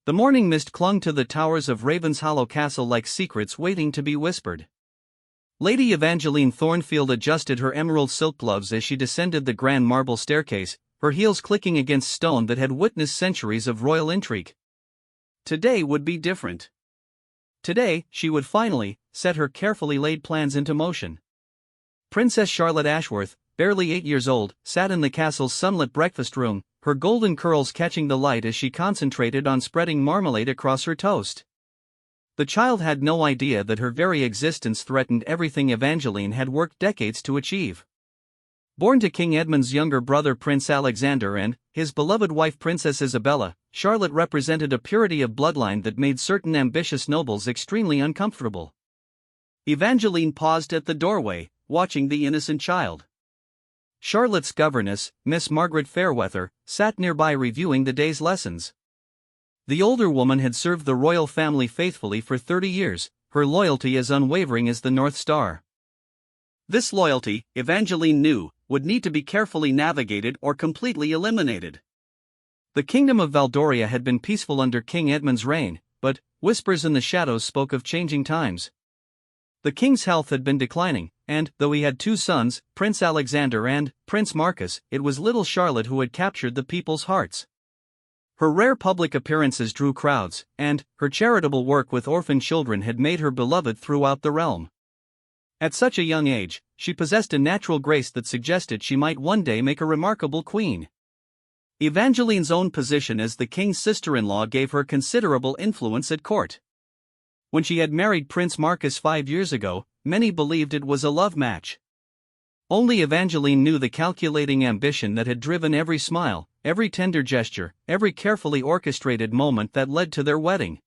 The morning mist clung to the towers of Ravenshollow Castle like secrets waiting to be whispered. Lady Evangeline Thornfield adjusted her emerald silk gloves as she descended the grand marble staircase, her heels clicking against stone that had witnessed centuries of royal intrigue. Today would be different. Today, she would finally set her carefully laid plans into motion. Princess Charlotte Ashworth, barely 8 years old, sat in the castle's sunlit breakfast room, her golden curls catching the light as she concentrated on spreading marmalade across her toast. The child had no idea that her very existence threatened everything Evangeline had worked decades to achieve. Born to King Edmund's younger brother Prince Alexander and his beloved wife Princess Isabella, Charlotte represented a purity of bloodline that made certain ambitious nobles extremely uncomfortable. Evangeline paused at the doorway, watching the innocent child. Charlotte's governess, Miss Margaret Fairweather, sat nearby reviewing the day's lessons. The older woman had served the royal family faithfully for 30 years, her loyalty as unwavering as the North Star. This loyalty, Evangeline knew, would need to be carefully navigated or completely eliminated. The kingdom of Valdoria had been peaceful under King Edmund's reign, but whispers in the shadows spoke of changing times. The king's health had been declining, and, though he had 2 sons, Prince Alexander and Prince Marcus, it was little Charlotte who had captured the people's hearts. Her rare public appearances drew crowds, and her charitable work with orphan children had made her beloved throughout the realm. At such a young age, she possessed a natural grace that suggested she might one day make a remarkable queen. Evangeline's own position as the king's sister-in-law gave her considerable influence at court. When she had married Prince Marcus 5 years ago, many believed it was a love match. Only Evangeline knew the calculating ambition that had driven every smile, every tender gesture, every carefully orchestrated moment that led to their wedding.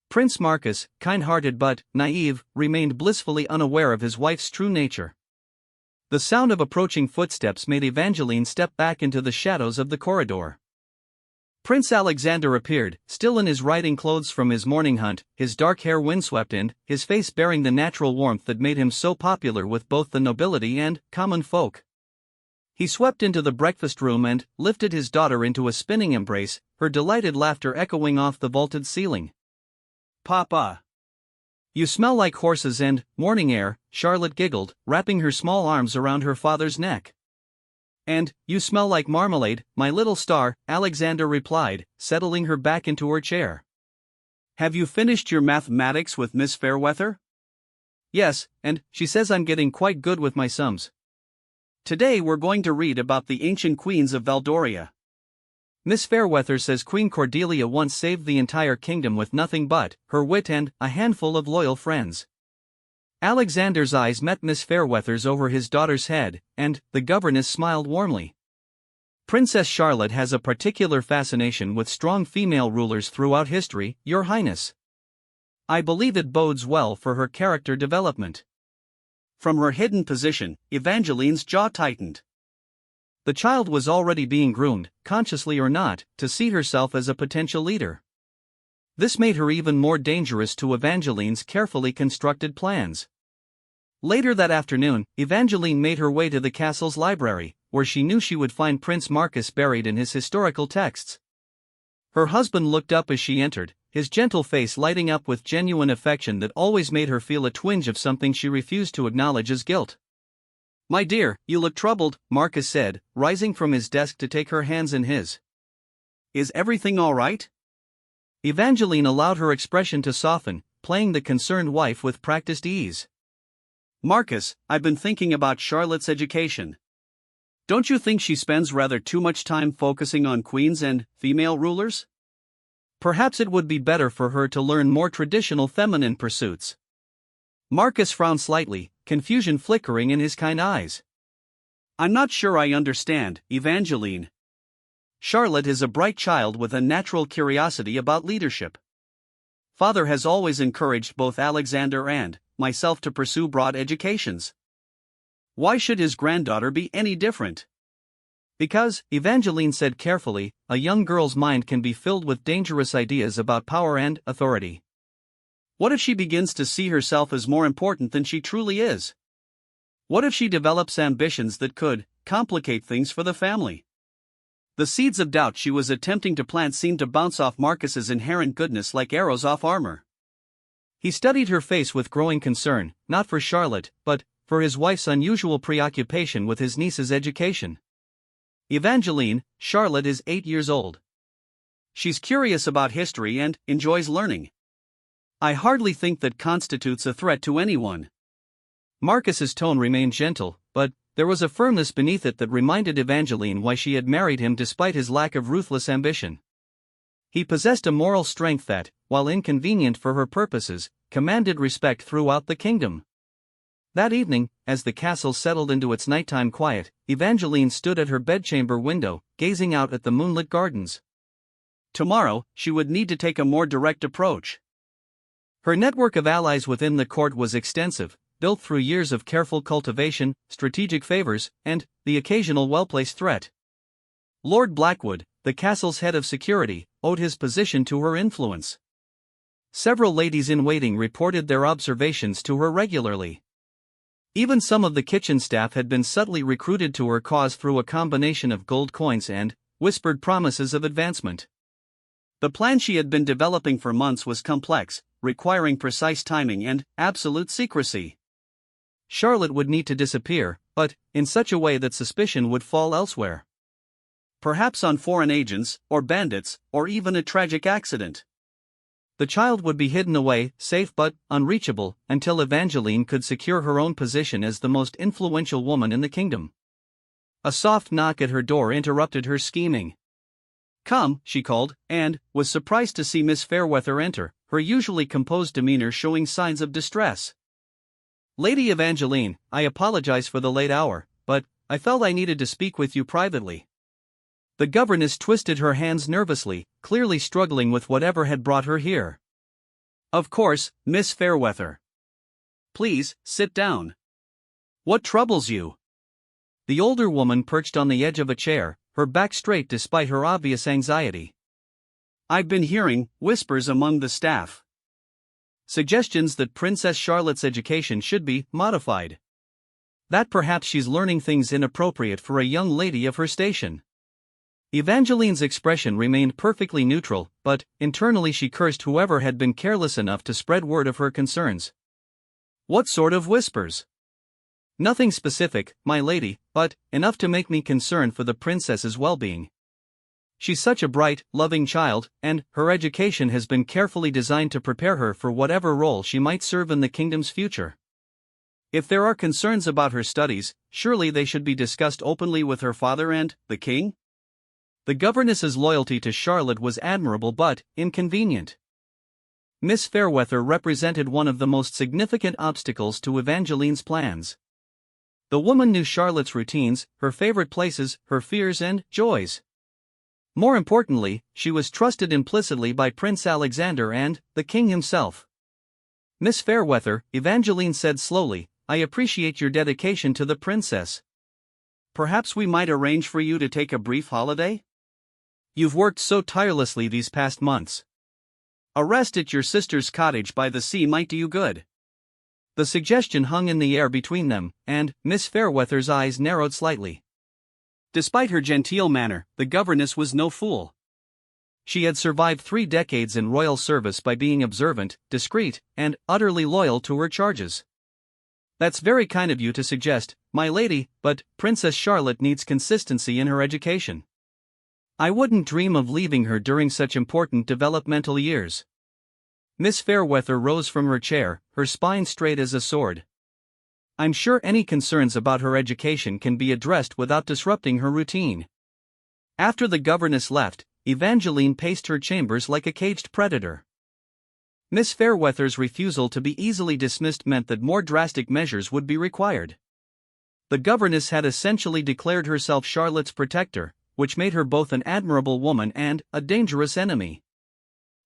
Prince Marcus, kind-hearted but naive, remained blissfully unaware of his wife's true nature. The sound of approaching footsteps made Evangeline step back into the shadows of the corridor. Prince Alexander appeared, still in his riding clothes from his morning hunt, his dark hair windswept and his face bearing the natural warmth that made him so popular with both the nobility and common folk. He swept into the breakfast room and lifted his daughter into a spinning embrace, her delighted laughter echoing off the vaulted ceiling. "Papa! You smell like horses and morning air," Charlotte giggled, wrapping her small arms around her father's neck. "And you smell like marmalade, my little star," Alexander replied, settling her back into her chair. "Have you finished your mathematics with Miss Fairweather?" "Yes, and she says I'm getting quite good with my sums. Today we're going to read about the ancient queens of Valdoria. Miss Fairweather says Queen Cordelia once saved the entire kingdom with nothing but her wit and a handful of loyal friends." Alexander's eyes met Miss Fairweather's over his daughter's head, and the governess smiled warmly. "Princess Charlotte has a particular fascination with strong female rulers throughout history, Your Highness. I believe it bodes well for her character development." From her hidden position, Evangeline's jaw tightened. The child was already being groomed, consciously or not, to see herself as a potential leader. This made her even more dangerous to Evangeline's carefully constructed plans. Later that afternoon, Evangeline made her way to the castle's library, where she knew she would find Prince Marcus buried in his historical texts. Her husband looked up as she entered, his gentle face lighting up with genuine affection that always made her feel a twinge of something she refused to acknowledge as guilt. "My dear, you look troubled," Marcus said, rising from his desk to take her hands in his. "Is everything all right?" Evangeline allowed her expression to soften, playing the concerned wife with practiced ease. "Marcus, I've been thinking about Charlotte's education. Don't you think she spends rather too much time focusing on queens and female rulers? Perhaps it would be better for her to learn more traditional feminine pursuits." Marcus frowned slightly, confusion flickering in his kind eyes. "I'm not sure I understand, Evangeline. Charlotte is a bright child with a natural curiosity about leadership. Father has always encouraged both Alexander and myself to pursue broad educations. Why should his granddaughter be any different?" "Because," Evangeline said carefully, "a young girl's mind can be filled with dangerous ideas about power and authority. What if she begins to see herself as more important than she truly is? What if she develops ambitions that could complicate things for the family? The seeds of doubt she was attempting to plant seemed to bounce off Marcus's inherent goodness like arrows off armor. He studied her face with growing concern, not for Charlotte, but for his wife's unusual preoccupation with his niece's education. Evangeline, Charlotte is 8 years old. She's curious about history and enjoys learning. I hardly think that constitutes a threat to anyone. Marcus's tone remained gentle, but there was a firmness beneath it that reminded Evangeline why she had married him despite his lack of ruthless ambition. He possessed a moral strength that, while inconvenient for her purposes, commanded respect throughout the kingdom. That evening, as the castle settled into its nighttime quiet, Evangeline stood at her bedchamber window, gazing out at the moonlit gardens. Tomorrow, she would need to take a more direct approach. Her network of allies within the court was extensive, built through years of careful cultivation, strategic favors, and the occasional well-placed threat. Lord Blackwood, the castle's head of security, owed his position to her influence. Several ladies-in-waiting reported their observations to her regularly. Even some of the kitchen staff had been subtly recruited to her cause through a combination of gold coins and whispered promises of advancement. The plan she had been developing for months was complex, requiring precise timing and absolute secrecy. Charlotte would need to disappear, but in such a way that suspicion would fall elsewhere. Perhaps on foreign agents, or bandits, or even a tragic accident. The child would be hidden away, safe but unreachable, until Evangeline could secure her own position as the most influential woman in the kingdom. A soft knock at her door interrupted her scheming. "Come," she called, and was surprised to see Miss Fairweather enter, her usually composed demeanor showing signs of distress. "Lady Evangeline, I apologize for the late hour, but I felt I needed to speak with you privately." The governess twisted her hands nervously, clearly struggling with whatever had brought her here. "Of course, Miss Fairweather. Please, sit down. What troubles you?" The older woman perched on the edge of a chair, her back straight despite her obvious anxiety. "I've been hearing whispers among the staff. Suggestions that Princess Charlotte's education should be modified. That perhaps she's learning things inappropriate for a young lady of her station." Evangeline's expression remained perfectly neutral, but internally she cursed whoever had been careless enough to spread word of her concerns. "What sort of whispers?" "Nothing specific, my lady, but enough to make me concerned for the princess's well-being. She's such a bright, loving child, and her education has been carefully designed to prepare her for whatever role she might serve in the kingdom's future. If there are concerns about her studies, surely they should be discussed openly with her father and the king?" The governess's loyalty to Charlotte was admirable but inconvenient. Miss Fairweather represented one of the most significant obstacles to Evangeline's plans. The woman knew Charlotte's routines, her favorite places, her fears and joys. More importantly, she was trusted implicitly by Prince Alexander and the king himself. "Miss Fairweather," Evangeline said slowly, "I appreciate your dedication to the princess. Perhaps we might arrange for you to take a brief holiday? You've worked so tirelessly these past months. A rest at your sister's cottage by the sea might do you good." The suggestion hung in the air between them, and Miss Fairweather's eyes narrowed slightly. Despite her genteel manner, the governess was no fool. She had survived 3 decades in royal service by being observant, discreet, and utterly loyal to her charges. "That's very kind of you to suggest, my lady, but Princess Charlotte needs consistency in her education. I wouldn't dream of leaving her during such important developmental years." Miss Fairweather rose from her chair, her spine straight as a sword. "I'm sure any concerns about her education can be addressed without disrupting her routine." After the governess left, Evangeline paced her chambers like a caged predator. Miss Fairweather's refusal to be easily dismissed meant that more drastic measures would be required. The governess had essentially declared herself Charlotte's protector, which made her both an admirable woman and a dangerous enemy.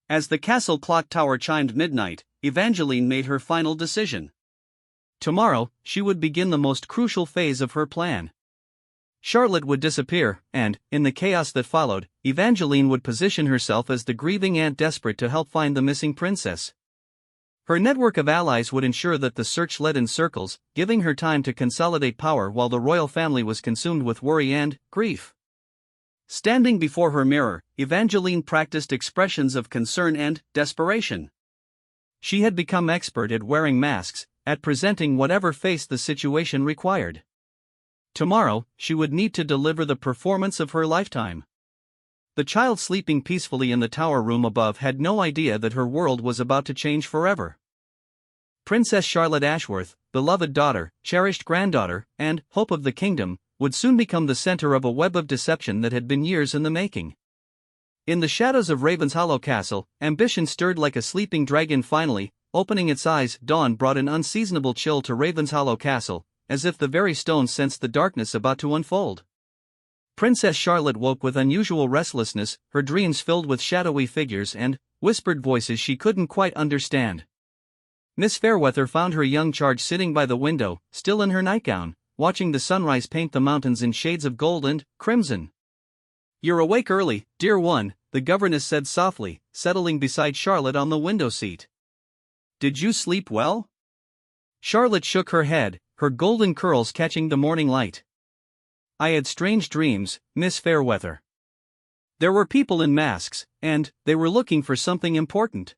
As the castle clock tower chimed midnight, Evangeline made her final decision. Tomorrow, she would begin the most crucial phase of her plan. Charlotte would disappear, and, in the chaos that followed, Evangeline would position herself as the grieving aunt desperate to help find the missing princess. Her network of allies would ensure that the search led in circles, giving her time to consolidate power while the royal family was consumed with worry and grief. Standing before her mirror, Evangeline practiced expressions of concern and desperation. She had become expert at wearing masks, at presenting whatever face the situation required. Tomorrow, she would need to deliver the performance of her lifetime. The child sleeping peacefully in the tower room above had no idea that her world was about to change forever. Princess Charlotte Ashworth, beloved daughter, cherished granddaughter, and hope of the kingdom, would soon become the center of a web of deception that had been years in the making. In the shadows of Ravenshollow Castle, ambition stirred like a sleeping dragon. Finally, opening its eyes, dawn brought an unseasonable chill to Ravenshollow Castle, as if the very stones sensed the darkness about to unfold. Princess Charlotte woke with unusual restlessness, her dreams filled with shadowy figures and whispered voices she couldn't quite understand. Miss Fairweather found her young charge sitting by the window, still in her nightgown, watching the sunrise paint the mountains in shades of gold and crimson. "You're awake early, dear one," the governess said softly, settling beside Charlotte on the window seat. "Did you sleep well?" Charlotte shook her head, her golden curls catching the morning light. "I had strange dreams, Miss Fairweather. There were people in masks, and they were looking for something important.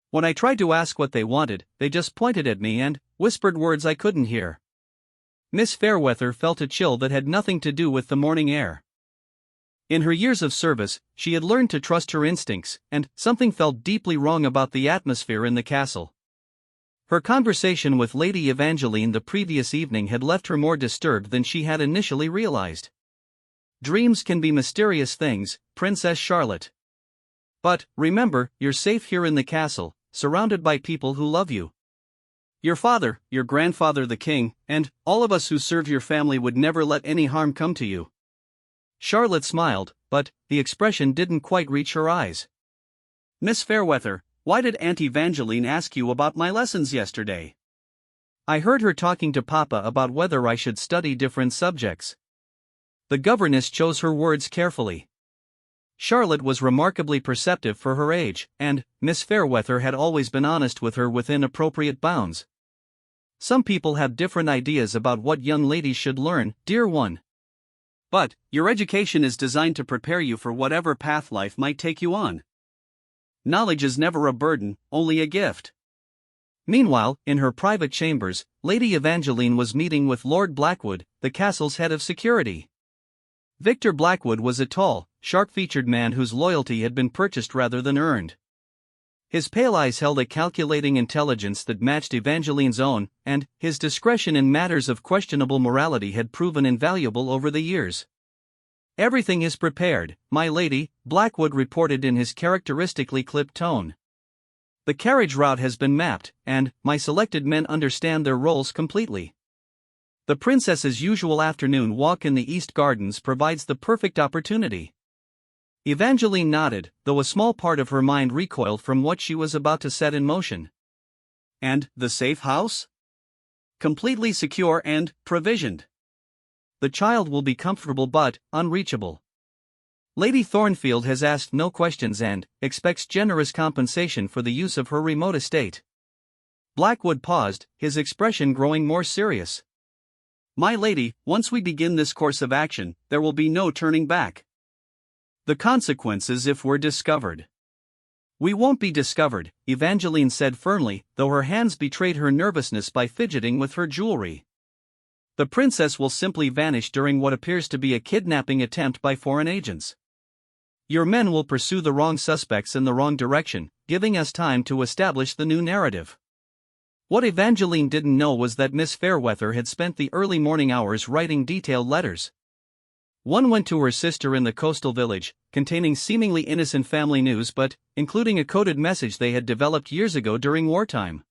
When I tried to ask what they wanted, they just pointed at me and whispered words I couldn't hear." Miss Fairweather felt a chill that had nothing to do with the morning air. In her years of service, she had learned to trust her instincts, and something felt deeply wrong about the atmosphere in the castle. Her conversation with Lady Evangeline the previous evening had left her more disturbed than she had initially realized. Dreams can be mysterious things, Princess Charlotte. But, remember, you're safe here in the castle, surrounded by people who love you. Your father, your grandfather the king, and all of us who serve your family would never let any harm come to you. Charlotte smiled, but the expression didn't quite reach her eyes. "Miss Fairweather, why did Aunt Evangeline ask you about my lessons yesterday?" "I heard her talking to Papa about whether I should study different subjects." The governess chose her words carefully. Charlotte was remarkably perceptive for her age, and Miss Fairweather had always been honest with her within appropriate bounds. "Some people have different ideas about what young ladies should learn, dear one. But your education is designed to prepare you for whatever path life might take you on. Knowledge is never a burden, only a gift." Meanwhile, in her private chambers, Lady Evangeline was meeting with Lord Blackwood, the castle's head of security. Victor Blackwood was a tall, sharp-featured man whose loyalty had been purchased rather than earned. His pale eyes held a calculating intelligence that matched Evangeline's own, and his discretion in matters of questionable morality had proven invaluable over the years. "Everything is prepared, my lady," Blackwood reported in his characteristically clipped tone. "The carriage route has been mapped, and my selected men understand their roles completely. The princess's usual afternoon walk in the East Gardens provides the perfect opportunity." Evangeline nodded, though a small part of her mind recoiled from what she was about to set in motion. "And the safe house?" "Completely secure and provisioned. The child will be comfortable but unreachable. Lady Thornfield has asked no questions and expects generous compensation for the use of her remote estate." Blackwood paused, his expression growing more serious. "My lady, once we begin this course of action, there will be no turning back. The consequences if we're discovered." "We won't be discovered," Evangeline said firmly, though her hands betrayed her nervousness by fidgeting with her jewelry. "The princess will simply vanish during what appears to be a kidnapping attempt by foreign agents. Your men will pursue the wrong suspects in the wrong direction, giving us time to establish the new narrative." What Evangeline didn't know was that Miss Fairweather had spent the early morning hours writing detailed letters. One went to her sister in the coastal village, containing seemingly innocent family news but including a coded message they had developed years ago during wartime.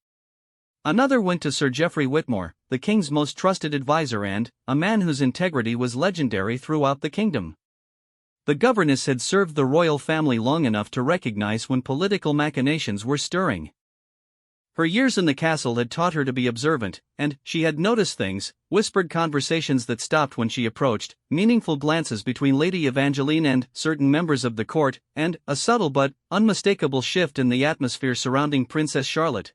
Another went to Sir Geoffrey Whitmore, the king's most trusted advisor and a man whose integrity was legendary throughout the kingdom. The governess had served the royal family long enough to recognize when political machinations were stirring. Her years in the castle had taught her to be observant, and she had noticed things: whispered conversations that stopped when she approached, meaningful glances between Lady Evangeline and certain members of the court, and a subtle but unmistakable shift in the atmosphere surrounding Princess Charlotte.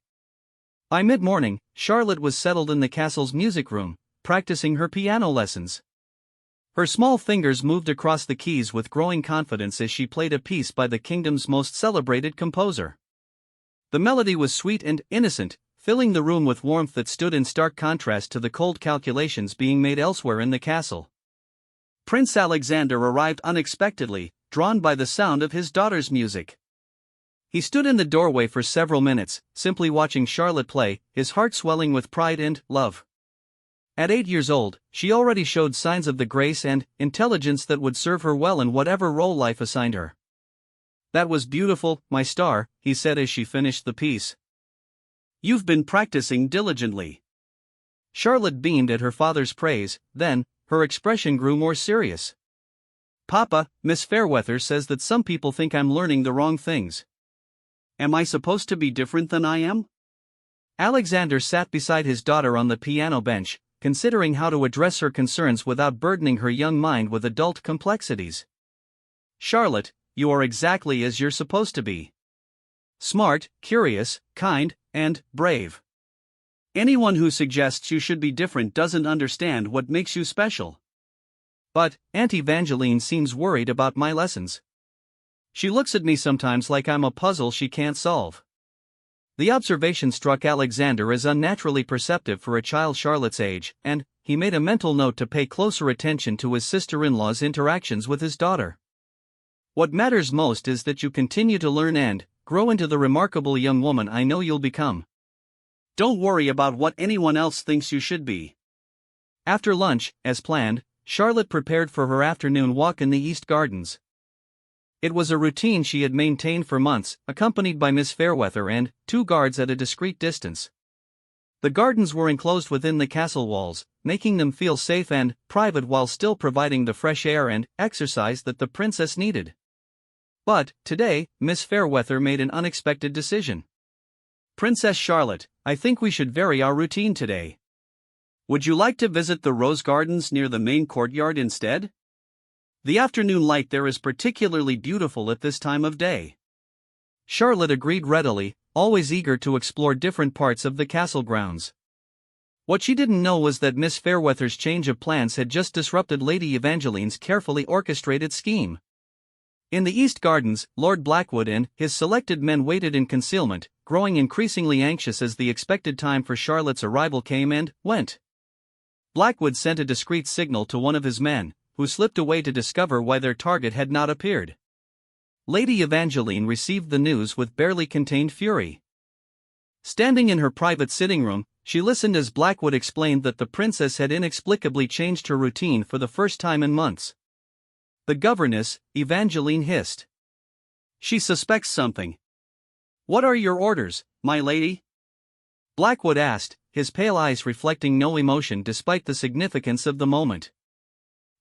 By mid-morning, Charlotte was settled in the castle's music room, practicing her piano lessons. Her small fingers moved across the keys with growing confidence as she played a piece by the kingdom's most celebrated composer. The melody was sweet and innocent, filling the room with warmth that stood in stark contrast to the cold calculations being made elsewhere in the castle. Prince Alexander arrived unexpectedly, drawn by the sound of his daughter's music. He stood in the doorway for several minutes, simply watching Charlotte play, his heart swelling with pride and love. At 8 years old, she already showed signs of the grace and intelligence that would serve her well in whatever role life assigned her. "That was beautiful, my star," he said as she finished the piece. "You've been practicing diligently." Charlotte beamed at her father's praise, then, her expression grew more serious. "Papa, Miss Fairweather says that some people think I'm learning the wrong things. Am I supposed to be different than I am?" Alexander sat beside his daughter on the piano bench, considering how to address her concerns without burdening her young mind with adult complexities. "Charlotte, you are exactly as you're supposed to be. Smart, curious, kind, and brave. Anyone who suggests you should be different doesn't understand what makes you special." "But, Aunt Evangeline seems worried about my lessons. She looks at me sometimes like I'm a puzzle she can't solve." The observation struck Alexander as unnaturally perceptive for a child Charlotte's age, and he made a mental note to pay closer attention to his sister-in-law's interactions with his daughter. "What matters most is that you continue to learn and grow into the remarkable young woman I know you'll become. Don't worry about what anyone else thinks you should be." After lunch, as planned, Charlotte prepared for her afternoon walk in the East Gardens. It was a routine she had maintained for months, accompanied by Miss Fairweather and 2 guards at a discreet distance. The gardens were enclosed within the castle walls, making them feel safe and private while still providing the fresh air and exercise that the princess needed. But, today, Miss Fairweather made an unexpected decision. "Princess Charlotte, I think we should vary our routine today. Would you like to visit the rose gardens near the main courtyard instead? The afternoon light there is particularly beautiful at this time of day." Charlotte agreed readily, always eager to explore different parts of the castle grounds. What she didn't know was that Miss Fairweather's change of plans had just disrupted Lady Evangeline's carefully orchestrated scheme. In the East Gardens, Lord Blackwood and his selected men waited in concealment, growing increasingly anxious as the expected time for Charlotte's arrival came and went. Blackwood sent a discreet signal to one of his men, who slipped away to discover why their target had not appeared. Lady Evangeline received the news with barely contained fury. Standing in her private sitting room, she listened as Blackwood explained that the princess had inexplicably changed her routine for the first time in months. "The governess," Evangeline hissed. "She suspects something." "What are your orders, my lady?" Blackwood asked, his pale eyes reflecting no emotion despite the significance of the moment.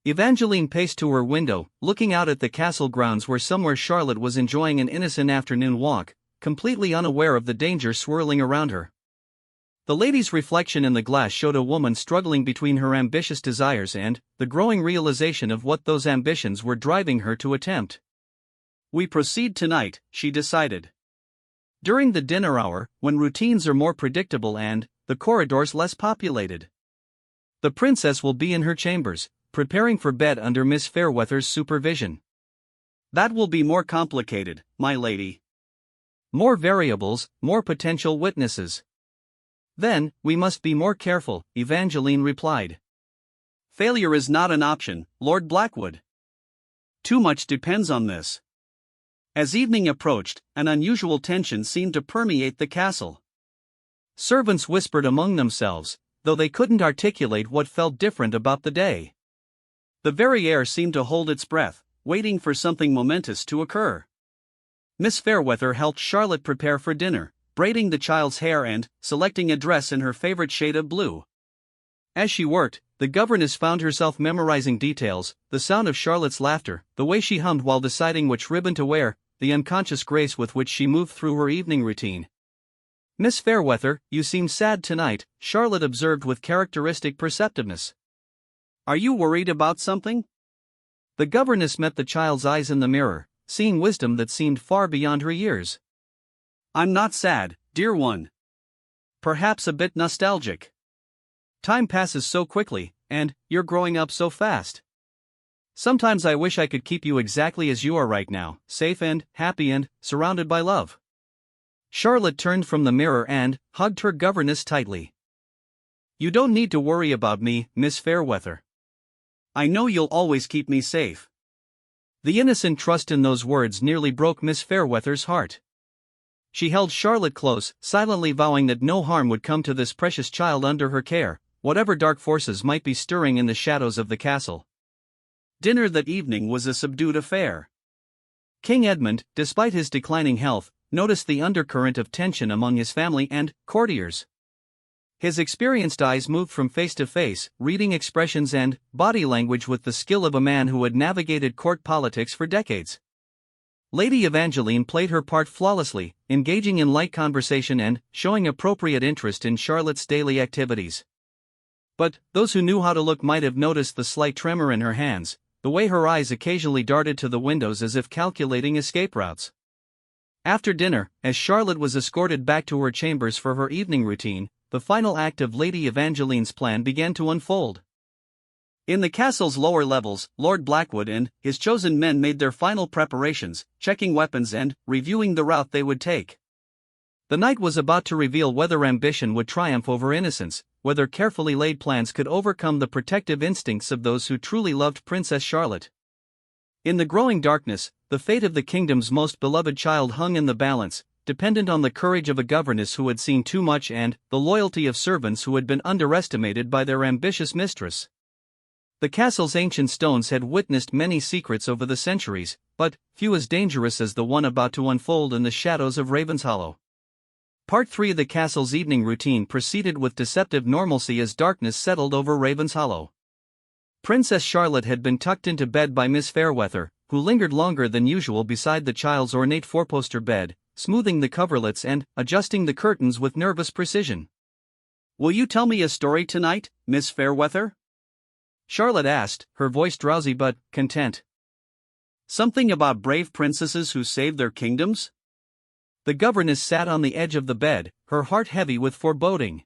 Evangeline paced to her window, looking out at the castle grounds where somewhere Charlotte was enjoying an innocent afternoon walk, completely unaware of the danger swirling around her. The lady's reflection in the glass showed a woman struggling between her ambitious desires and the growing realization of what those ambitions were driving her to attempt. "We proceed tonight," she decided. "During the dinner hour, when routines are more predictable and the corridors less populated. The princess will be in her chambers, preparing for bed under Miss Fairweather's supervision. That will be more complicated, my lady. More variables, more potential witnesses. Then, we must be more careful," Evangeline replied. "Failure is not an option, Lord Blackwood. Too much depends on this." As evening approached, an unusual tension seemed to permeate the castle. Servants whispered among themselves, though they couldn't articulate what felt different about the day. The very air seemed to hold its breath, waiting for something momentous to occur. Miss Fairweather helped Charlotte prepare for dinner, braiding the child's hair and selecting a dress in her favorite shade of blue. As she worked, the governess found herself memorizing details, the sound of Charlotte's laughter, the way she hummed while deciding which ribbon to wear, the unconscious grace with which she moved through her evening routine. "Miss Fairweather, you seem sad tonight," Charlotte observed with characteristic perceptiveness. "Are you worried about something?" The governess met the child's eyes in the mirror, seeing wisdom that seemed far beyond her years. "I'm not sad, dear one. Perhaps a bit nostalgic. Time passes so quickly, and you're growing up so fast. Sometimes I wish I could keep you exactly as you are right now, safe and happy and surrounded by love. Charlotte turned from the mirror and hugged her governess tightly. You don't need to worry about me, Miss Fairweather. I know you'll always keep me safe. The innocent trust in those words nearly broke Miss Fairweather's heart. She held Charlotte close, silently vowing that no harm would come to this precious child under her care, whatever dark forces might be stirring in the shadows of the castle. Dinner that evening was a subdued affair. King Edmund, despite his declining health, noticed the undercurrent of tension among his family and courtiers. His experienced eyes moved from face to face, reading expressions and body language with the skill of a man who had navigated court politics for decades. Lady Evangeline played her part flawlessly, engaging in light conversation and showing appropriate interest in Charlotte's daily activities. But those who knew how to look might have noticed the slight tremor in her hands, the way her eyes occasionally darted to the windows as if calculating escape routes. After dinner, as Charlotte was escorted back to her chambers for her evening routine, the final act of Lady Evangeline's plan began to unfold. In the castle's lower levels, Lord Blackwood and his chosen men made their final preparations, checking weapons and reviewing the route they would take. The night was about to reveal whether ambition would triumph over innocence, whether carefully laid plans could overcome the protective instincts of those who truly loved Princess Charlotte. In the growing darkness, the fate of the kingdom's most beloved child hung in the balance, dependent on the courage of a governess who had seen too much and the loyalty of servants who had been underestimated by their ambitious mistress. The castle's ancient stones had witnessed many secrets over the centuries, but few as dangerous as the one about to unfold in the shadows of Ravenshollow. Part 3 of the castle's evening routine proceeded with deceptive normalcy as darkness settled over Ravenshollow. Princess Charlotte had been tucked into bed by Miss Fairweather, who lingered longer than usual beside the child's ornate four-poster bed, smoothing the coverlets and adjusting the curtains with nervous precision. "Will you tell me a story tonight, Miss Fairweather?" Charlotte asked, her voice drowsy but content. "Something about brave princesses who saved their kingdoms?" The governess sat on the edge of the bed, her heart heavy with foreboding.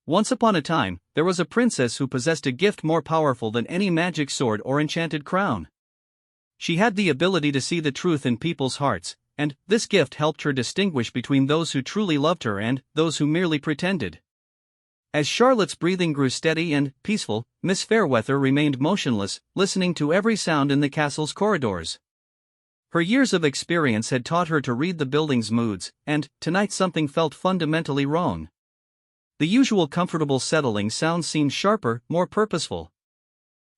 Once upon a time, there was a princess who possessed a gift more powerful than any magic sword or enchanted crown. She had the ability to see the truth in people's hearts, and this gift helped her distinguish between those who truly loved her and those who merely pretended. As Charlotte's breathing grew steady and peaceful, Miss Fairweather remained motionless, listening to every sound in the castle's corridors. Her years of experience had taught her to read the building's moods, and tonight something felt fundamentally wrong. The usual comfortable settling sounds seemed sharper, more purposeful.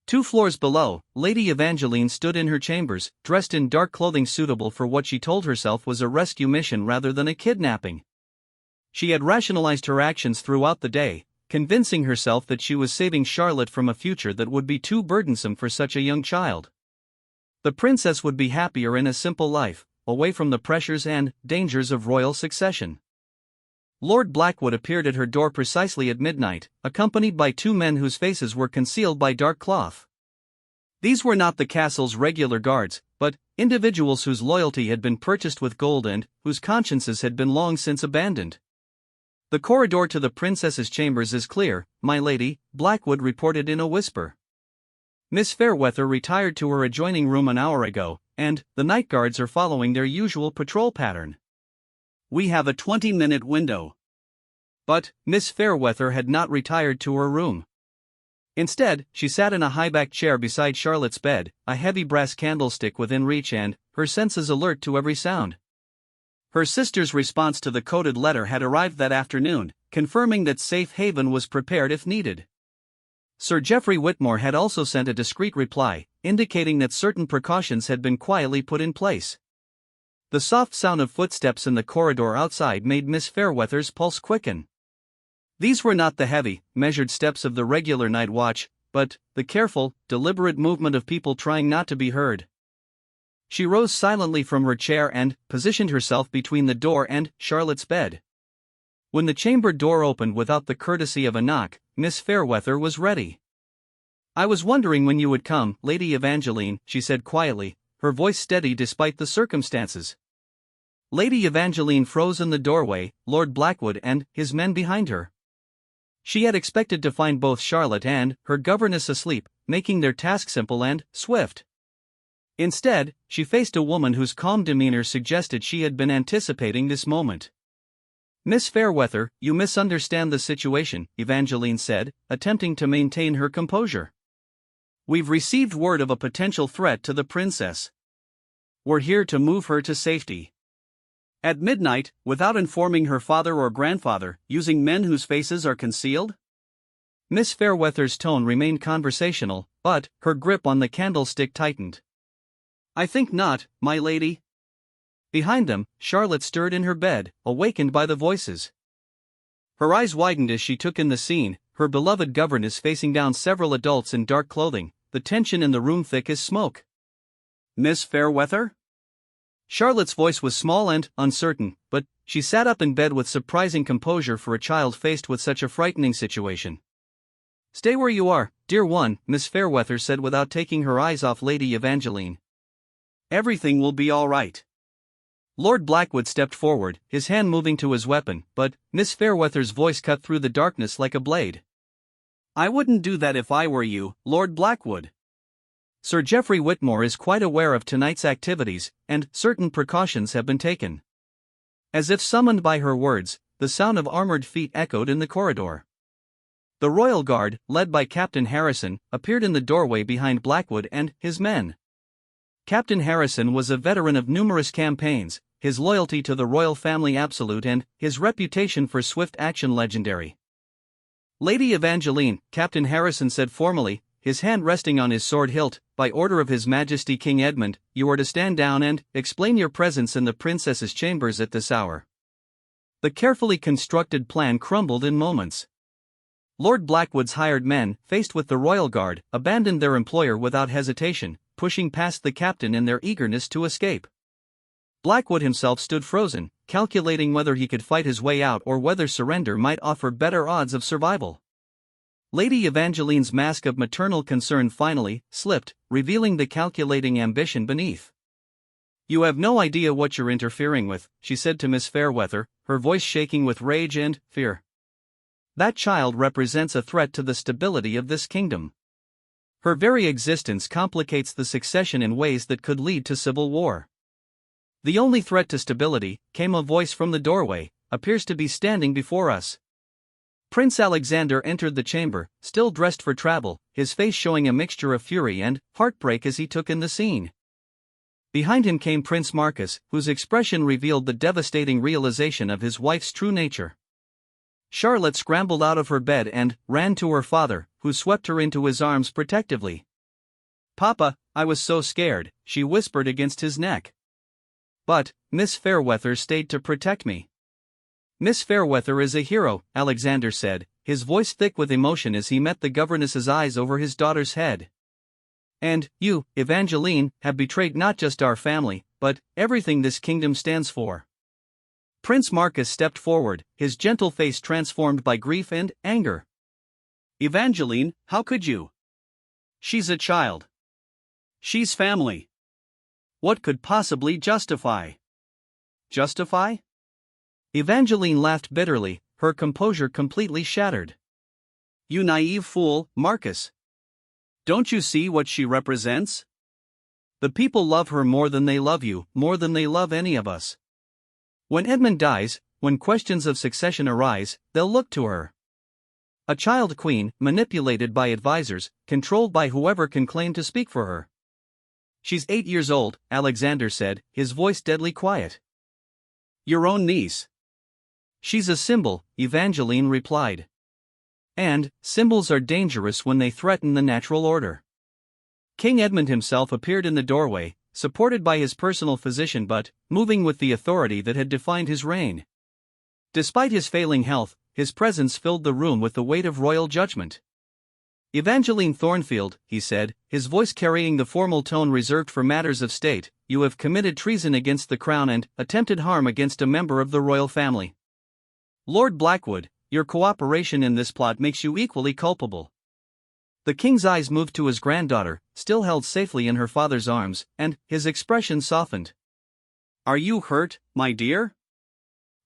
2 floors below, Lady Evangeline stood in her chambers, dressed in dark clothing suitable for what she told herself was a rescue mission rather than a kidnapping. She had rationalized her actions throughout the day, convincing herself that she was saving Charlotte from a future that would be too burdensome for such a young child. The princess would be happier in a simple life, away from the pressures and dangers of royal succession. Lord Blackwood appeared at her door precisely at midnight, accompanied by 2 men whose faces were concealed by dark cloth. These were not the castle's regular guards, but individuals whose loyalty had been purchased with gold and whose consciences had been long since abandoned. "The corridor to the princess's chambers is clear, my lady," Blackwood reported in a whisper. "Miss Fairweather retired to her adjoining room an hour ago, and the night guards are following their usual patrol pattern. We have a 20-minute window." But Miss Fairweather had not retired to her room. Instead, she sat in a high-backed chair beside Charlotte's bed, a heavy brass candlestick within reach and her senses alert to every sound. Her sister's response to the coded letter had arrived that afternoon, confirming that safe haven was prepared if needed. Sir Geoffrey Whitmore had also sent a discreet reply, indicating that certain precautions had been quietly put in place. The soft sound of footsteps in the corridor outside made Miss Fairweather's pulse quicken. These were not the heavy, measured steps of the regular night watch, but the careful, deliberate movement of people trying not to be heard. She rose silently from her chair and positioned herself between the door and Charlotte's bed. When the chamber door opened without the courtesy of a knock, Miss Fairweather was ready. "I was wondering when you would come, Lady Evangeline," she said quietly, her voice steady despite the circumstances. Lady Evangeline froze in the doorway, Lord Blackwood and his men behind her. She had expected to find both Charlotte and her governess asleep, making their task simple and swift. Instead, she faced a woman whose calm demeanor suggested she had been anticipating this moment. "Miss Fairweather, you misunderstand the situation," Evangeline said, attempting to maintain her composure. "We've received word of a potential threat to the princess. We're here to move her to safety. At midnight, without informing her father or grandfather, using men whose faces are concealed?" Miss Fairweather's tone remained conversational, but her grip on the candlestick tightened. "I think not, my lady." Behind them, Charlotte stirred in her bed, awakened by the voices. Her eyes widened as she took in the scene, her beloved governess facing down several adults in dark clothing, the tension in the room thick as smoke. "Miss Fairweather?" Charlotte's voice was small and uncertain, but she sat up in bed with surprising composure for a child faced with such a frightening situation. "Stay where you are, dear one," Miss Fairweather said without taking her eyes off Lady Evangeline. "Everything will be all right." Lord Blackwood stepped forward, his hand moving to his weapon, but Miss Fairweather's voice cut through the darkness like a blade. "I wouldn't do that if I were you, Lord Blackwood. Sir Geoffrey Whitmore is quite aware of tonight's activities, and certain precautions have been taken." As if summoned by her words, the sound of armored feet echoed in the corridor. The Royal Guard, led by Captain Harrison, appeared in the doorway behind Blackwood and his men. Captain Harrison was a veteran of numerous campaigns, his loyalty to the royal family absolute and his reputation for swift action legendary. "Lady Evangeline," Captain Harrison said formally, his hand resting on his sword hilt, "by order of His Majesty King Edmund, you are to stand down and explain your presence in the princess's chambers at this hour." The carefully constructed plan crumbled in moments. Lord Blackwood's hired men, faced with the Royal Guard, abandoned their employer without hesitation, pushing past the captain in their eagerness to escape. Blackwood himself stood frozen, calculating whether he could fight his way out or whether surrender might offer better odds of survival. Lady Evangeline's mask of maternal concern finally slipped, revealing the calculating ambition beneath. "You have no idea what you're interfering with," she said to Miss Fairweather, her voice shaking with rage and fear. "That child represents a threat to the stability of this kingdom. Her very existence complicates the succession in ways that could lead to civil war." "The only threat to stability," came a voice from the doorway, "appears to be standing before us." Prince Alexander entered the chamber, still dressed for travel, his face showing a mixture of fury and heartbreak as he took in the scene. Behind him came Prince Marcus, whose expression revealed the devastating realization of his wife's true nature. Charlotte scrambled out of her bed and ran to her father, who swept her into his arms protectively. "Papa, I was so scared," she whispered against his neck. "But Miss Fairweather stayed to protect me." "Miss Fairweather is a hero," Alexander said, his voice thick with emotion as he met the governess's eyes over his daughter's head. "And you, Evangeline, have betrayed not just our family, but everything this kingdom stands for." Prince Marcus stepped forward, his gentle face transformed by grief and anger. "Evangeline, how could you? She's a child. She's family. What could possibly justify?" "Justify?" Evangeline laughed bitterly, her composure completely shattered. "You naive fool, Marcus. Don't you see what she represents? The people love her more than they love you, more than they love any of us. When Edmund dies, when questions of succession arise, they'll look to her. A child queen, manipulated by advisors, controlled by whoever can claim to speak for her. She's 8 years old," Alexander said, his voice deadly quiet. "Your own niece." "She's a symbol," Evangeline replied. "And symbols are dangerous when they threaten the natural order." King Edmund himself appeared in the doorway, supported by his personal physician but moving with the authority that had defined his reign. Despite his failing health, his presence filled the room with the weight of royal judgment. "Evangeline Thornfield," he said, his voice carrying the formal tone reserved for matters of state, "you have committed treason against the crown and attempted harm against a member of the royal family. Lord Blackwood, your cooperation in this plot makes you equally culpable." The king's eyes moved to his granddaughter, still held safely in her father's arms, and his expression softened. "Are you hurt, my dear?"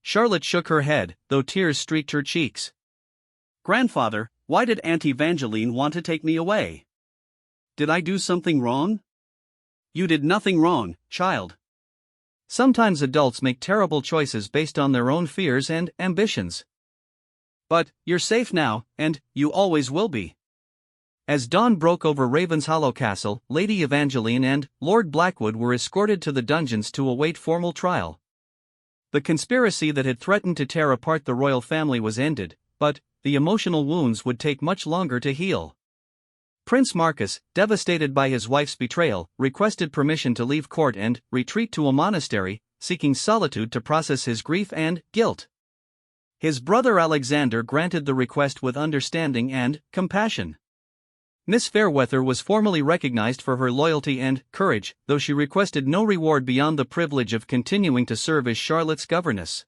Charlotte shook her head, though tears streaked her cheeks. Grandfather, why did Aunt Evangeline want to take me away? Did I do something wrong? You did nothing wrong, child. Sometimes adults make terrible choices based on their own fears and ambitions. But you're safe now, and you always will be. As dawn broke over Ravenshollow Castle, Lady Evangeline and Lord Blackwood were escorted to the dungeons to await formal trial. The conspiracy that had threatened to tear apart the royal family was ended, but the emotional wounds would take much longer to heal. Prince Marcus, devastated by his wife's betrayal, requested permission to leave court and retreat to a monastery, seeking solitude to process his grief and guilt. His brother Alexander granted the request with understanding and compassion. Miss Fairweather was formally recognized for her loyalty and courage, though she requested no reward beyond the privilege of continuing to serve as Charlotte's governess.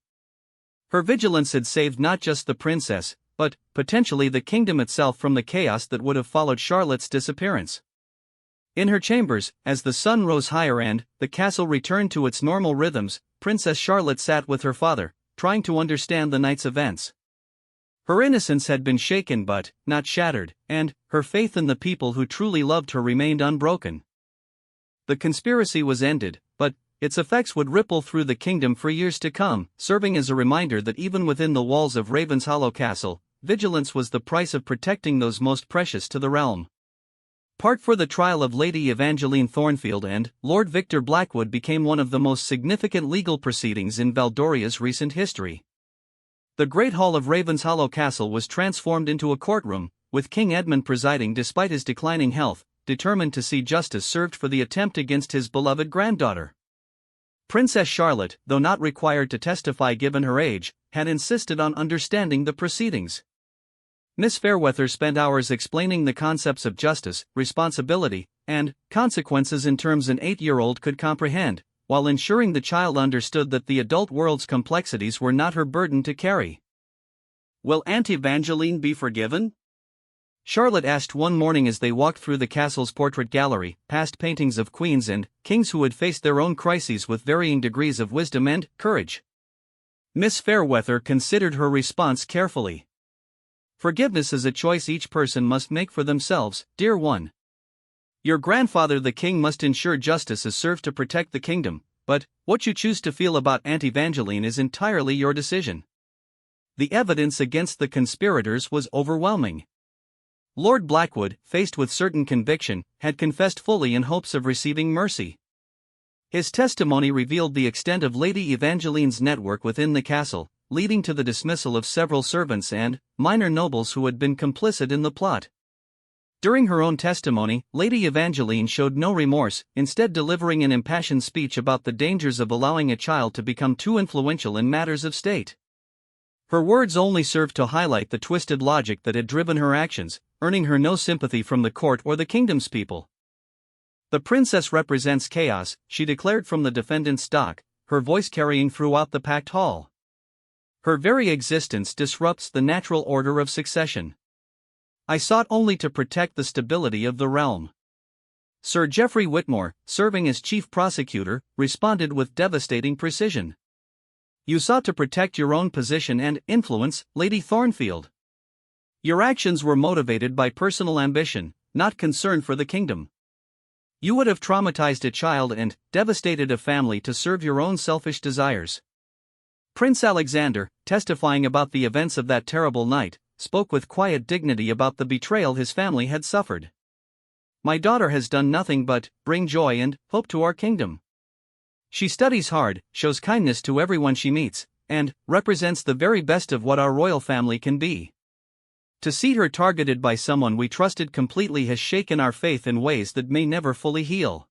Her vigilance had saved not just the princess, but potentially the kingdom itself from the chaos that would have followed Charlotte's disappearance. In her chambers, as the sun rose higher and the castle returned to its normal rhythms, Princess Charlotte sat with her father, trying to understand the night's events. Her innocence had been shaken but not shattered, and her faith in the people who truly loved her remained unbroken. The conspiracy was ended, but its effects would ripple through the kingdom for years to come, serving as a reminder that even within the walls of Ravenshollow Castle, vigilance was the price of protecting those most precious to the realm. Part 4. The trial of Lady Evangeline Thornfield and Lord Victor Blackwood became one of the most significant legal proceedings in Valdoria's recent history. The Great Hall of Ravenshollow Castle was transformed into a courtroom, with King Edmund presiding despite his declining health, determined to see justice served for the attempt against his beloved granddaughter. Princess Charlotte, though not required to testify given her age, had insisted on understanding the proceedings. Miss Fairweather spent hours explaining the concepts of justice, responsibility, and consequences in terms an 8-year-old could comprehend, while ensuring the child understood that the adult world's complexities were not her burden to carry. Will Aunt Evangeline be forgiven? Charlotte asked one morning as they walked through the castle's portrait gallery, past paintings of queens and kings who had faced their own crises with varying degrees of wisdom and courage. Miss Fairweather considered her response carefully. Forgiveness is a choice each person must make for themselves, dear one. Your grandfather the king must ensure justice is served to protect the kingdom, but what you choose to feel about Aunt Evangeline is entirely your decision. The evidence against the conspirators was overwhelming. Lord Blackwood, faced with certain conviction, had confessed fully in hopes of receiving mercy. His testimony revealed the extent of Lady Evangeline's network within the castle, leading to the dismissal of several servants and minor nobles who had been complicit in the plot. During her own testimony, Lady Evangeline showed no remorse, instead delivering an impassioned speech about the dangers of allowing a child to become too influential in matters of state. Her words only served to highlight the twisted logic that had driven her actions, earning her no sympathy from the court or the kingdom's people. The princess represents chaos, she declared from the defendant's dock, her voice carrying throughout the packed hall. Her very existence disrupts the natural order of succession. I sought only to protect the stability of the realm. Sir Geoffrey Whitmore, serving as chief prosecutor, responded with devastating precision. You sought to protect your own position and influence, Lady Thornfield. Your actions were motivated by personal ambition, not concern for the kingdom. You would have traumatized a child and devastated a family to serve your own selfish desires. Prince Alexander, testifying about the events of that terrible night, spoke with quiet dignity about the betrayal his family had suffered. My daughter has done nothing but bring joy and hope to our kingdom. She studies hard, shows kindness to everyone she meets, and represents the very best of what our royal family can be. To see her targeted by someone we trusted completely has shaken our faith in ways that may never fully heal.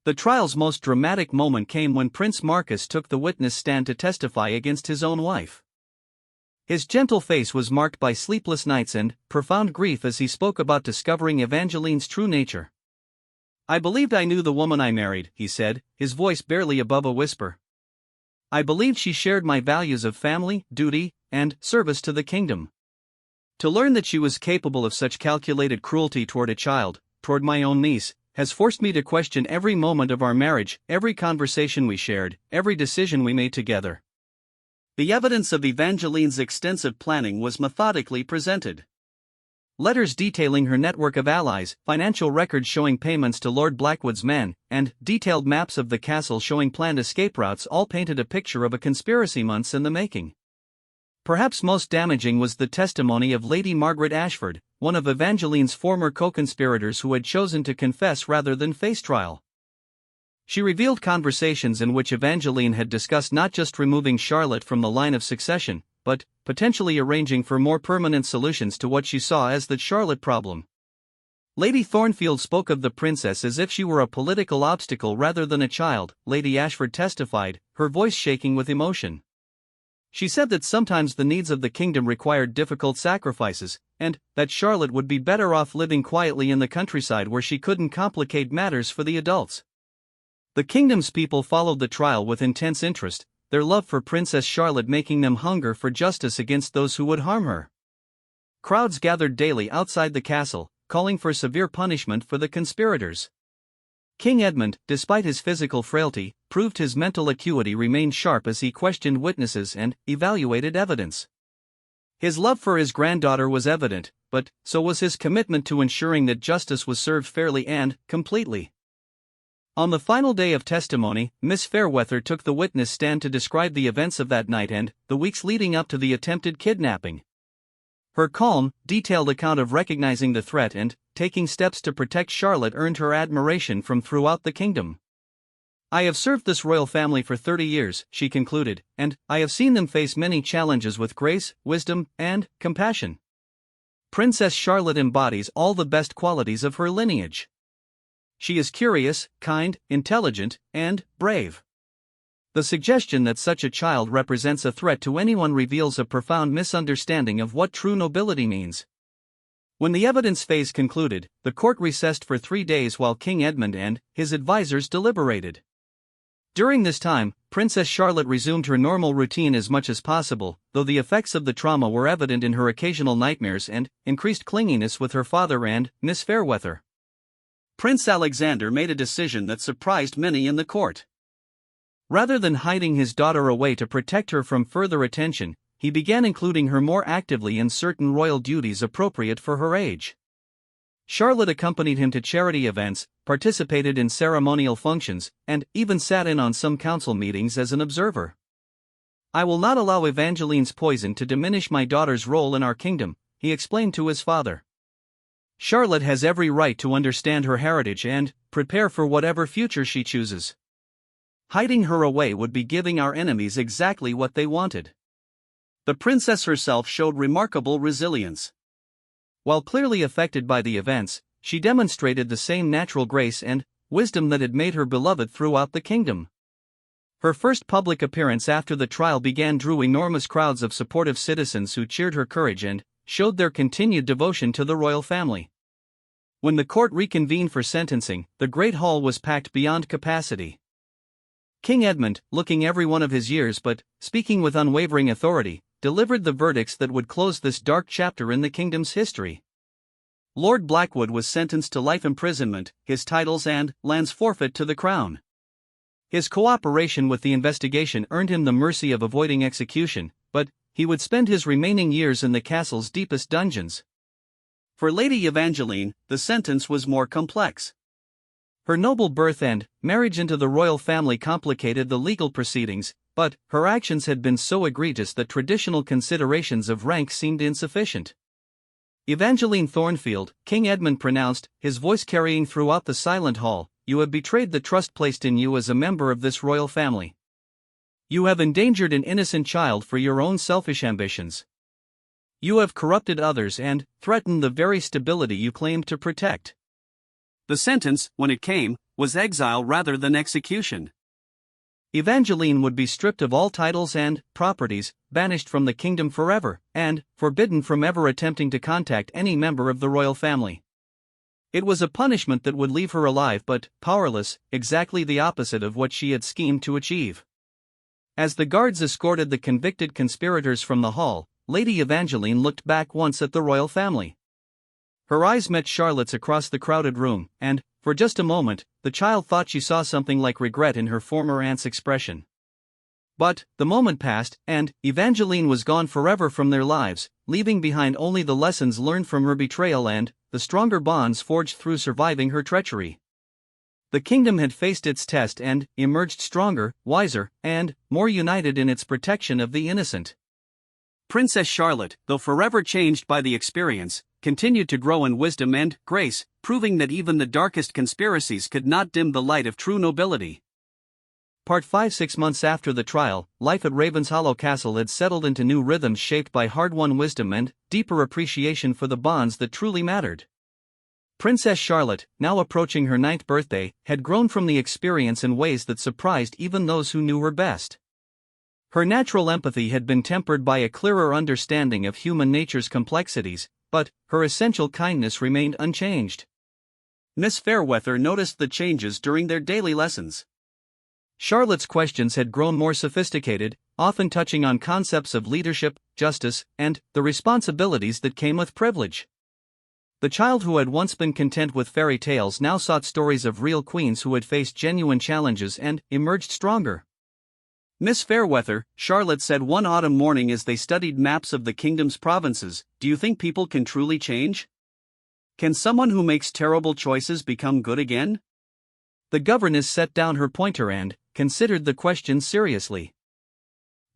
The trial's most dramatic moment came when Prince Marcus took the witness stand to testify against his own wife. His gentle face was marked by sleepless nights and profound grief as he spoke about discovering Evangeline's true nature. I believed I knew the woman I married, he said, his voice barely above a whisper. I believed she shared my values of family, duty, and service to the kingdom. To learn that she was capable of such calculated cruelty toward a child, toward my own niece, has forced me to question every moment of our marriage, every conversation we shared, every decision we made together. The evidence of Evangeline's extensive planning was methodically presented. Letters detailing her network of allies, financial records showing payments to Lord Blackwood's men, and detailed maps of the castle showing planned escape routes all painted a picture of a conspiracy months in the making. Perhaps most damaging was the testimony of Lady Margaret Ashford, one of Evangeline's former co-conspirators who had chosen to confess rather than face trial. She revealed conversations in which Evangeline had discussed not just removing Charlotte from the line of succession, but potentially arranging for more permanent solutions to what she saw as the Charlotte problem. Lady Thornfield spoke of the princess as if she were a political obstacle rather than a child, Lady Ashford testified, her voice shaking with emotion. She said that sometimes the needs of the kingdom required difficult sacrifices, and that Charlotte would be better off living quietly in the countryside where she couldn't complicate matters for the adults. The kingdom's people followed the trial with intense interest, their love for Princess Charlotte making them hunger for justice against those who would harm her. Crowds gathered daily outside the castle, calling for severe punishment for the conspirators. King Edmund, despite his physical frailty, proved his mental acuity remained sharp as he questioned witnesses and evaluated evidence. His love for his granddaughter was evident, but so was his commitment to ensuring that justice was served fairly and completely. On the final day of testimony, Miss Fairweather took the witness stand to describe the events of that night and the weeks leading up to the attempted kidnapping. Her calm, detailed account of recognizing the threat and taking steps to protect Charlotte earned her admiration from throughout the kingdom. "I have served this royal family for 30 years, she concluded, and I have seen them face many challenges with grace, wisdom, and compassion. Princess Charlotte embodies all the best qualities of her lineage. She is curious, kind, intelligent, and brave. The suggestion that such a child represents a threat to anyone reveals a profound misunderstanding of what true nobility means." When the evidence phase concluded, the court recessed for 3 days while King Edmund and his advisors deliberated. During this time, Princess Charlotte resumed her normal routine as much as possible, though the effects of the trauma were evident in her occasional nightmares and increased clinginess with her father and Miss Fairweather. Prince Alexander made a decision that surprised many in the court. Rather than hiding his daughter away to protect her from further attention, he began including her more actively in certain royal duties appropriate for her age. Charlotte accompanied him to charity events, participated in ceremonial functions, and even sat in on some council meetings as an observer. "I will not allow Evangeline's poison to diminish my daughter's role in our kingdom," he explained to his father. "Charlotte has every right to understand her heritage and prepare for whatever future she chooses. Hiding her away would be giving our enemies exactly what they wanted." The princess herself showed remarkable resilience. While clearly affected by the events, she demonstrated the same natural grace and wisdom that had made her beloved throughout the kingdom. Her first public appearance after the trial drew enormous crowds of supportive citizens who cheered her courage and showed their continued devotion to the royal family. When the court reconvened for sentencing, the Great Hall was packed beyond capacity. King Edmund, looking every one of his years but speaking with unwavering authority, delivered the verdicts that would close this dark chapter in the kingdom's history. Lord Blackwood was sentenced to life imprisonment, his titles and lands forfeit to the crown. His cooperation with the investigation earned him the mercy of avoiding execution, but he would spend his remaining years in the castle's deepest dungeons. For Lady Evangeline, the sentence was more complex. Her noble birth and marriage into the royal family complicated the legal proceedings, but her actions had been so egregious that traditional considerations of rank seemed insufficient. "Evangeline Thornfield," King Edmund pronounced, his voice carrying throughout the silent hall, "you have betrayed the trust placed in you as a member of this royal family. You have endangered an innocent child for your own selfish ambitions. You have corrupted others and threatened the very stability you claimed to protect." The sentence, when it came, was exile rather than execution. Evangeline would be stripped of all titles and properties, banished from the kingdom forever, and forbidden from ever attempting to contact any member of the royal family. It was a punishment that would leave her alive but powerless, exactly the opposite of what she had schemed to achieve. As the guards escorted the convicted conspirators from the hall, Lady Evangeline looked back once at the royal family. Her eyes met Charlotte's across the crowded room, and, for just a moment, the child thought she saw something like regret in her former aunt's expression. But the moment passed, and Evangeline was gone forever from their lives, leaving behind only the lessons learned from her betrayal and the stronger bonds forged through surviving her treachery. The kingdom had faced its test and emerged stronger, wiser, and more united in its protection of the innocent. Princess Charlotte, though forever changed by the experience, continued to grow in wisdom and grace, proving that even the darkest conspiracies could not dim the light of true nobility. Part 5. 6 months after the trial, life at Ravenshollow Castle had settled into new rhythms shaped by hard-won wisdom and deeper appreciation for the bonds that truly mattered. Princess Charlotte, now approaching her 9th birthday, had grown from the experience in ways that surprised even those who knew her best. Her natural empathy had been tempered by a clearer understanding of human nature's complexities, but her essential kindness remained unchanged. Miss Fairweather noticed the changes during their daily lessons. Charlotte's questions had grown more sophisticated, often touching on concepts of leadership, justice, and the responsibilities that came with privilege. The child who had once been content with fairy tales now sought stories of real queens who had faced genuine challenges and emerged stronger. Miss Fairweather, Charlotte said one autumn morning as they studied maps of the kingdom's provinces, "Do you think people can truly change? Can someone who makes terrible choices become good again?" The governess set down her pointer and considered the question seriously.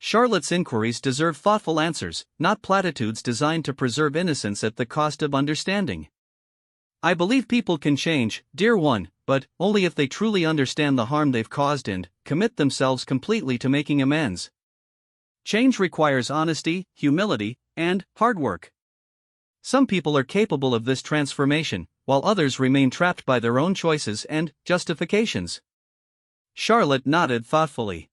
Charlotte's inquiries deserve thoughtful answers, not platitudes designed to preserve innocence at the cost of understanding. "I believe people can change, dear one, but only if they truly understand the harm they've caused and commit themselves completely to making amends. Change requires honesty, humility, and hard work. Some people are capable of this transformation, while others remain trapped by their own choices and justifications." Charlotte nodded thoughtfully.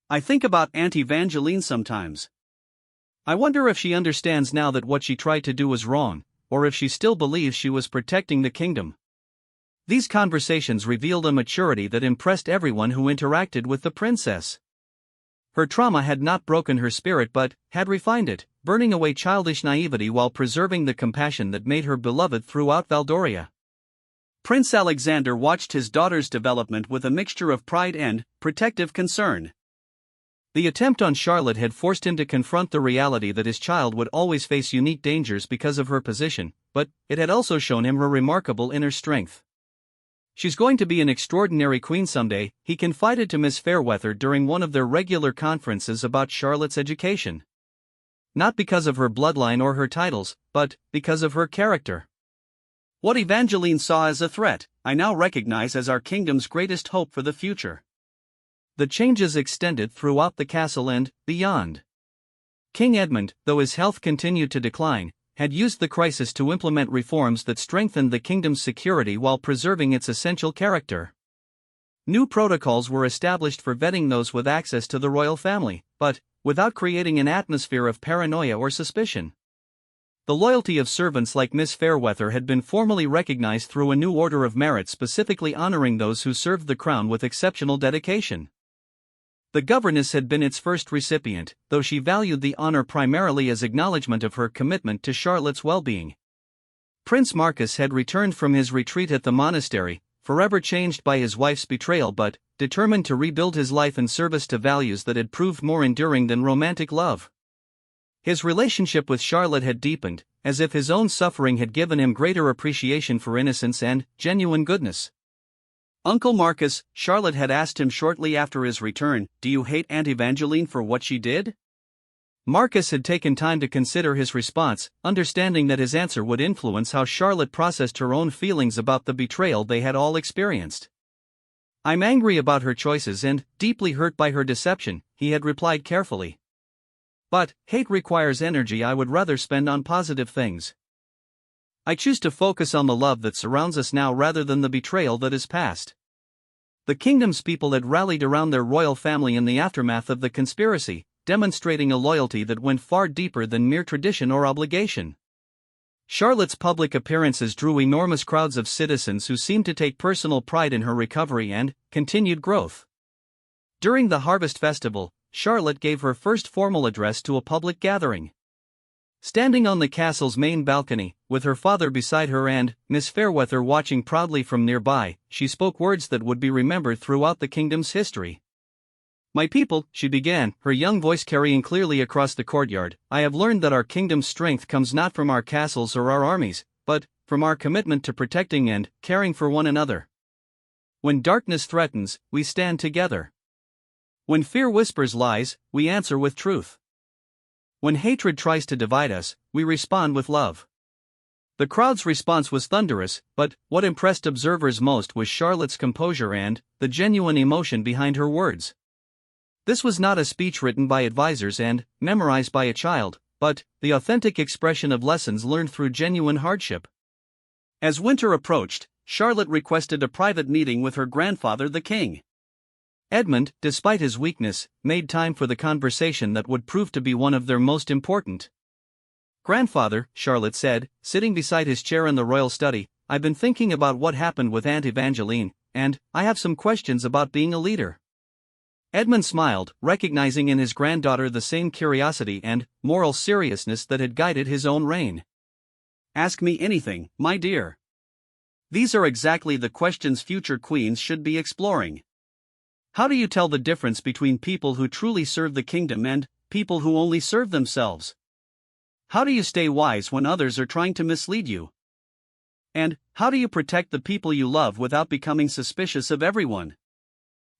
"I think about Aunt Evangeline sometimes. I wonder if she understands now that what she tried to do was wrong, or if she still believes she was protecting the kingdom." These conversations revealed a maturity that impressed everyone who interacted with the princess. Her trauma had not broken her spirit but had refined it, burning away childish naivety while preserving the compassion that made her beloved throughout Valdoria. Prince Alexander watched his daughter's development with a mixture of pride and protective concern. The attempt on Charlotte had forced him to confront the reality that his child would always face unique dangers because of her position, but it had also shown him her remarkable inner strength. "She's going to be an extraordinary queen someday," he confided to Miss Fairweather during one of their regular conferences about Charlotte's education. "Not because of her bloodline or her titles, but because of her character. What Evangeline saw as a threat, I now recognize as our kingdom's greatest hope for the future." The changes extended throughout the castle and beyond. King Edmund, though his health continued to decline, had used the crisis to implement reforms that strengthened the kingdom's security while preserving its essential character. New protocols were established for vetting those with access to the royal family, but without creating an atmosphere of paranoia or suspicion. The loyalty of servants like Miss Fairweather had been formally recognized through a new order of merit specifically honoring those who served the crown with exceptional dedication. The governess had been its first recipient, though she valued the honor primarily as acknowledgement of her commitment to Charlotte's well-being. Prince Marcus had returned from his retreat at the monastery, forever changed by his wife's betrayal but determined to rebuild his life in service to values that had proved more enduring than romantic love. His relationship with Charlotte had deepened, as if his own suffering had given him greater appreciation for innocence and genuine goodness. "Uncle Marcus," Charlotte had asked him shortly after his return, "do you hate Aunt Evangeline for what she did?" Marcus had taken time to consider his response, understanding that his answer would influence how Charlotte processed her own feelings about the betrayal they had all experienced. "I'm angry about her choices and deeply hurt by her deception," he had replied carefully. "But hate requires energy I would rather spend on positive things. I choose to focus on the love that surrounds us now rather than the betrayal that is past." The kingdom's people had rallied around their royal family in the aftermath of the conspiracy, demonstrating a loyalty that went far deeper than mere tradition or obligation. Charlotte's public appearances drew enormous crowds of citizens who seemed to take personal pride in her recovery and continued growth. During the Harvest Festival, Charlotte gave her first formal address to a public gathering. Standing on the castle's main balcony, with her father beside her and Miss Fairweather watching proudly from nearby, she spoke words that would be remembered throughout the kingdom's history. My people, she began, her young voice carrying clearly across the courtyard, I have learned that our kingdom's strength comes not from our castles or our armies, but from our commitment to protecting and caring for one another. When darkness threatens, we stand together. When fear whispers lies, we answer with truth. When hatred tries to divide us, we respond with love. The crowd's response was thunderous, but what impressed observers most was Charlotte's composure and the genuine emotion behind her words. This was not a speech written by advisors and memorized by a child, but the authentic expression of lessons learned through genuine hardship. As winter approached, Charlotte requested a private meeting with her grandfather, the king. Edmund, despite his weakness, made time for the conversation that would prove to be one of their most important. Grandfather, Charlotte said, sitting beside his chair in the royal study, I've been thinking about what happened with Aunt Evangeline, and I have some questions about being a leader. Edmund smiled, recognizing in his granddaughter the same curiosity and moral seriousness that had guided his own reign. Ask me anything, my dear. These are exactly the questions future queens should be exploring. How do you tell the difference between people who truly serve the kingdom and people who only serve themselves? How do you stay wise when others are trying to mislead you? And how do you protect the people you love without becoming suspicious of everyone?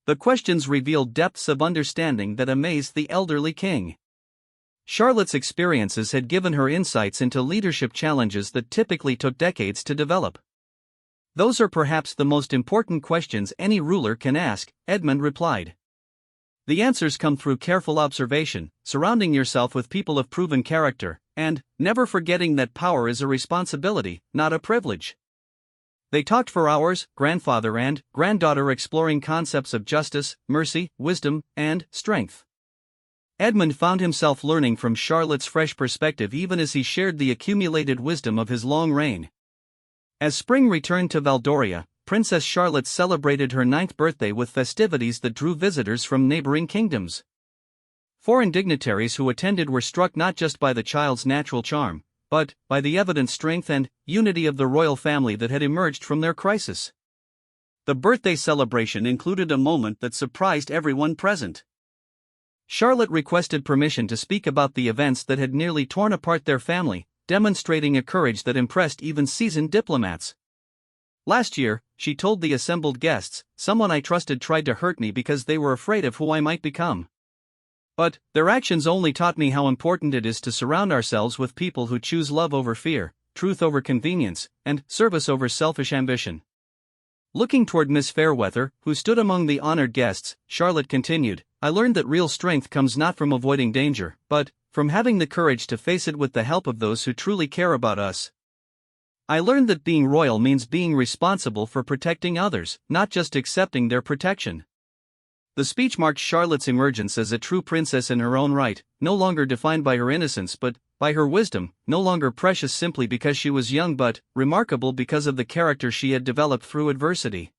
The questions revealed depths of understanding that amazed the elderly king. Charlotte's experiences had given her insights into leadership challenges that typically took decades to develop. Those are perhaps the most important questions any ruler can ask, Edmund replied. The answers come through careful observation, surrounding yourself with people of proven character, and never forgetting that power is a responsibility, not a privilege. They talked for hours, grandfather and granddaughter exploring concepts of justice, mercy, wisdom, and strength. Edmund found himself learning from Charlotte's fresh perspective even as he shared the accumulated wisdom of his long reign. As spring returned to Valdoria, Princess Charlotte celebrated her 9th birthday with festivities that drew visitors from neighboring kingdoms. Foreign dignitaries who attended were struck not just by the child's natural charm, but by the evident strength and unity of the royal family that had emerged from their crisis. The birthday celebration included a moment that surprised everyone present. Charlotte requested permission to speak about the events that had nearly torn apart their family, demonstrating a courage that impressed even seasoned diplomats. Last year, she told the assembled guests, someone I trusted tried to hurt me because they were afraid of who I might become. But their actions only taught me how important it is to surround ourselves with people who choose love over fear, truth over convenience, and service over selfish ambition. Looking toward Miss Fairweather, who stood among the honored guests, Charlotte continued, I learned that real strength comes not from avoiding danger, but from having the courage to face it with the help of those who truly care about us. I learned that being royal means being responsible for protecting others, not just accepting their protection. The speech marked Charlotte's emergence as a true princess in her own right, no longer defined by her innocence but by her wisdom, no longer precious simply because she was young but remarkable because of the character she had developed through adversity.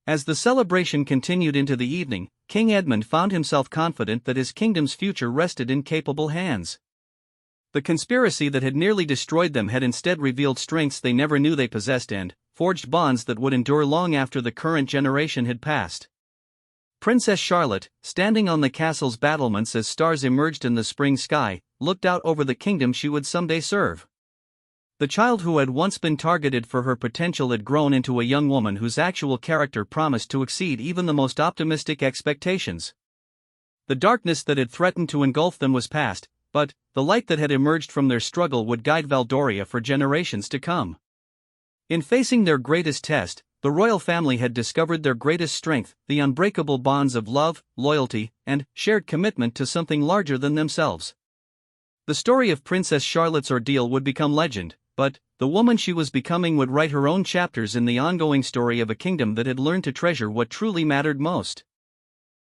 As the celebration continued into the evening, King Edmund found himself confident that his kingdom's future rested in capable hands. The conspiracy that had nearly destroyed them had instead revealed strengths they never knew they possessed and forged bonds that would endure long after the current generation had passed. Princess Charlotte, standing on the castle's battlements as stars emerged in the spring sky, looked out over the kingdom she would someday serve. The child who had once been targeted for her potential had grown into a young woman whose actual character promised to exceed even the most optimistic expectations. The darkness that had threatened to engulf them was past, but the light that had emerged from their struggle would guide Valdoria for generations to come. In facing their greatest test, the royal family had discovered their greatest strength, the unbreakable bonds of love, loyalty, and shared commitment to something larger than themselves. The story of Princess Charlotte's ordeal would become legend, but the woman she was becoming would write her own chapters in the ongoing story of a kingdom that had learned to treasure what truly mattered most.